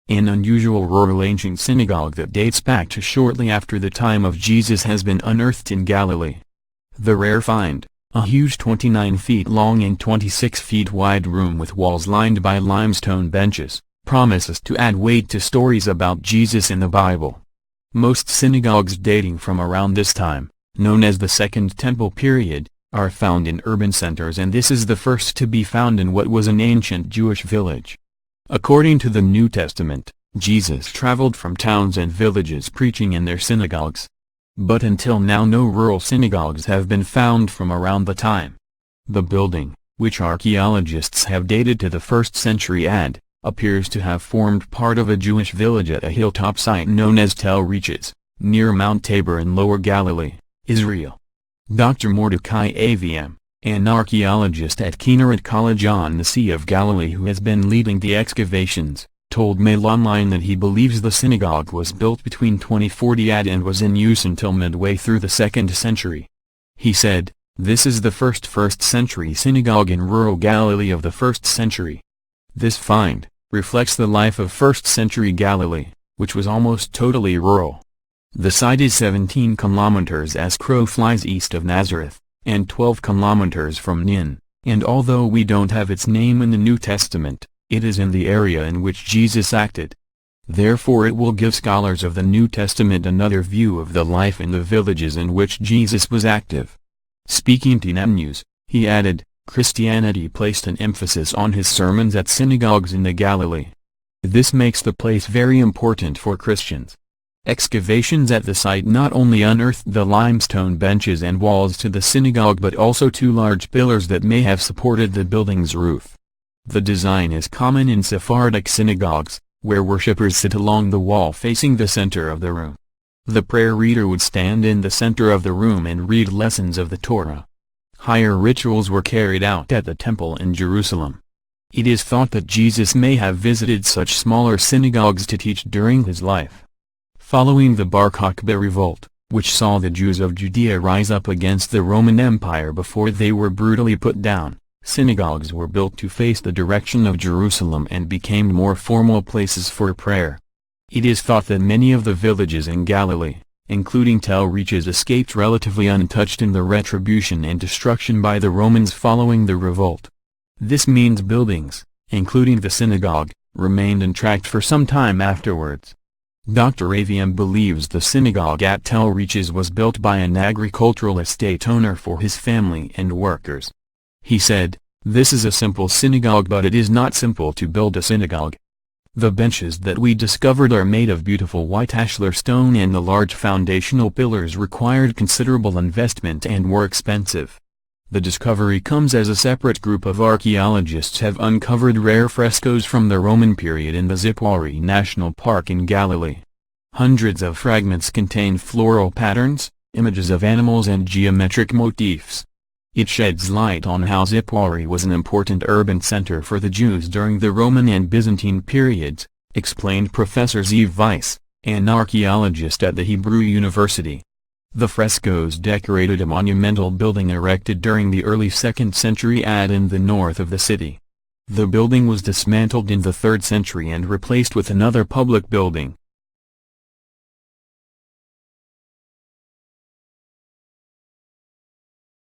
An unusual rural ancient synagogue that dates back to shortly after the time of Jesus has been unearthed in Galilee. The rare find, a huge 29 feet long and 26 feet wide room with walls lined by limestone benches, promises to add weight to stories about Jesus in the Bible. Most synagogues dating from around this time, known as the Second Temple period, are found in urban centers, and this is the first to be found in what was an ancient Jewish village. According to the New Testament, Jesus traveled from towns and villages preaching in their synagogues. But until now no rural synagogues have been found from around the time. The building, which archaeologists have dated to the 1st century AD, appears to have formed part of a Jewish village at a hilltop site known as Tel Reaches, near Mount Tabor in Lower Galilee, Israel. Dr. Mordecai Avm, an archaeologist at Kinneret College on the Sea of Galilee who has been leading the excavations, told Mail Online that he believes the synagogue was built between 2040 AD and was in use until midway through the 2nd century. He said, "This is the first 1st century synagogue in rural Galilee of the 1st century. This find reflects the life of 1st century Galilee, which was almost totally rural. The site is 17 kilometers as crow flies east of Nazareth, and 12 kilometers from Nin, and although we don't have its name in the New Testament, it is in the area in which Jesus acted. Therefore it will give scholars of the New Testament another view of the life in the villages in which Jesus was active." Speaking to Net News, he added, "Christianity placed an emphasis on his sermons at synagogues in the Galilee. This makes the place very important for Christians." Excavations at the site not only unearthed the limestone benches and walls to the synagogue but also 2 large pillars that may have supported the building's roof. The design is common in Sephardic synagogues, where worshippers sit along the wall facing the center of the room. The prayer reader would stand in the center of the room and read lessons of the Torah. Higher rituals were carried out at the temple in Jerusalem. It is thought that Jesus may have visited such smaller synagogues to teach during his life. Following the Bar Kokhba revolt, which saw the Jews of Judea rise up against the Roman Empire before they were brutally put down, synagogues were built to face the direction of Jerusalem and became more formal places for prayer. It is thought that many of the villages in Galilee, including Tel Reaches, escaped relatively untouched in the retribution and destruction by the Romans following the revolt. This means buildings, including the synagogue, remained intact for some time afterwards. Dr. Avm believes the synagogue at Tel Reaches was built by an agricultural estate owner for his family and workers. He said, "This is a simple synagogue, but it is not simple to build a synagogue. The benches that we discovered are made of beautiful white ashlar stone, and the large foundational pillars required considerable investment and were expensive." The discovery comes as a separate group of archaeologists have uncovered rare frescoes from the Roman period in the Zipwari National Park in Galilee. Hundreds of fragments contain floral patterns, images of animals and geometric motifs. It sheds light on how Zipwari was an important urban center for the Jews during the Roman and Byzantine periods, explained Professor Zeev Weiss, an archaeologist at the Hebrew University. The frescoes decorated a monumental building erected during the early 2nd century AD in the north of the city. The building was dismantled in the 3rd century and replaced with another public building,